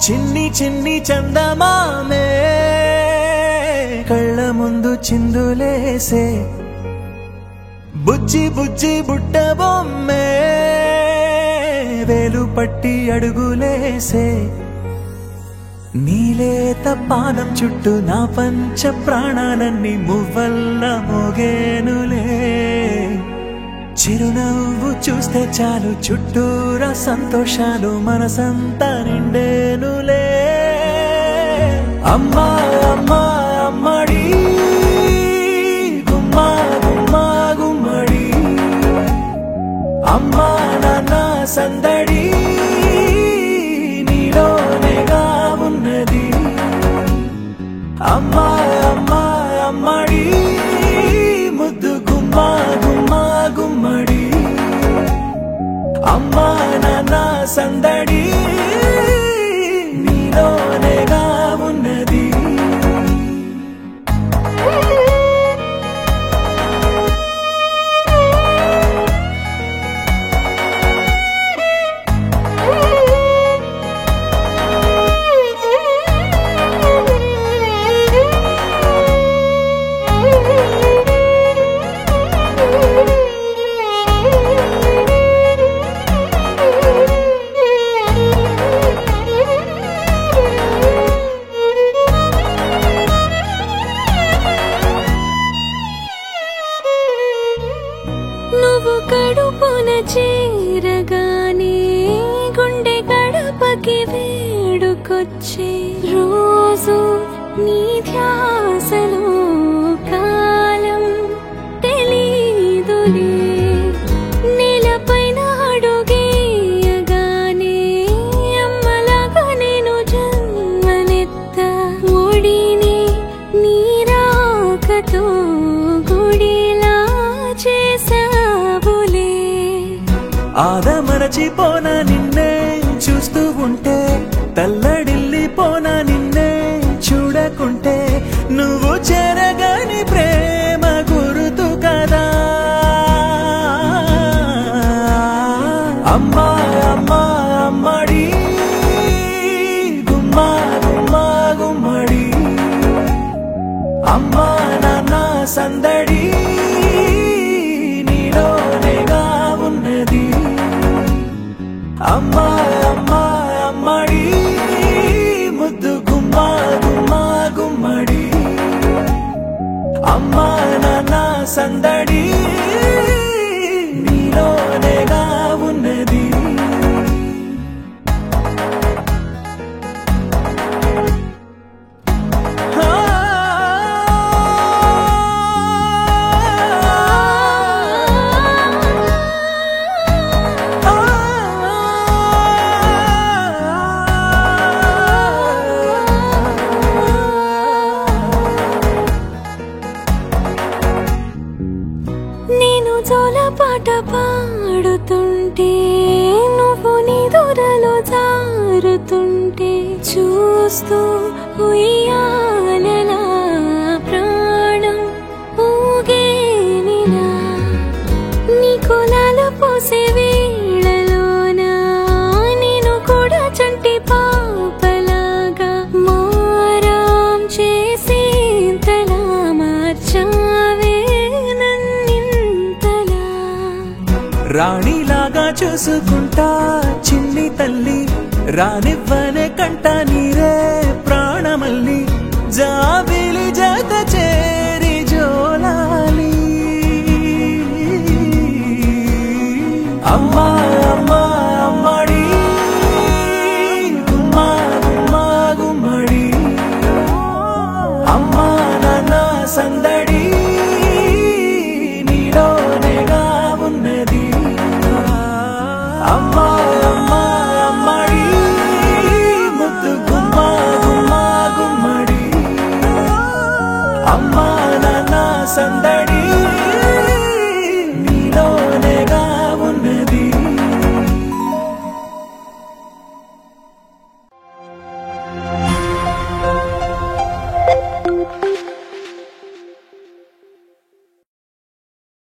చిన్ని చిన్ని చందమామే కళ్ళ ముందు చిందులేసే బుజ్జి బుజ్జి బుట్ట బొమ్మే వేలు పట్టి అడుగులేసే నీలేత పాదం చుట్టూ నా పంచ ప్రాణాలన్నీ మువ్వల్ల మోగేనులే చిరునవ్వు చూస్తే చాలు చుట్టూరా సంతోషాలు మనసంతా నిండేనులే అమ్మా అమ్మా అమ్మడి గుమ్మా గుమ్మా గుమ్మడి అమ్మా నాన్న సందడి నీలోనేగా ఉన్నది అమ్మా అమ్మా అమ్మడి ముద్దు గుమ్మా గుమ్మా గుమ్మడి అమ్మా నాన్న సందడి నీలోనేగా ఉన్నది నువ్వు కడుపున చేరగానే గుండె గడపకి వేడుకొచ్చే రోజు నీ ధ్యాసలో కాలం తెలీదులే నేలపైన అడుగేయగానే అమ్మలాగా నేను జన్మనెత్త ఒడిని నీ రాకతో గుడిలా చేసావులే ఆదమరచిపోన నిన్నే చూస్తూ ఉంటే తల్లడిల్లిపోన నిన్నే చూడకుంటే నువ్వు చెరగని ప్రేమ గురుతు కదా అమ్మా అమ్మా అమ్మడి గుమ్మా గుమ్మా గుమ్మడి అమ్మా నాన్న సందడి నీలోనేగా ఉన్నది అమ్మా అమ్మా అమ్మడి ముద్దు గుమ్మా గుమ్మా గుమ్మడి అమ్మా నాన్న సందడి నీలోనేగా ఉన్నది నేను జోలపాట పాడుతుంటే నువ్వు నీ దూరలో జారుతుంటే చూస్తూ ఉయ్యాలలా ప్రాణం ఊగేనిలా నీ కులాలు పోసే వేళలోనా నేను కూడా చంటి పాపలాగా మారాం చేసేంతలా మార్చావే రాణిలాగా చూసుకుంటా చిన్ని తల్లి రానివ్వనే కంట నీరే ప్రాణమల్లి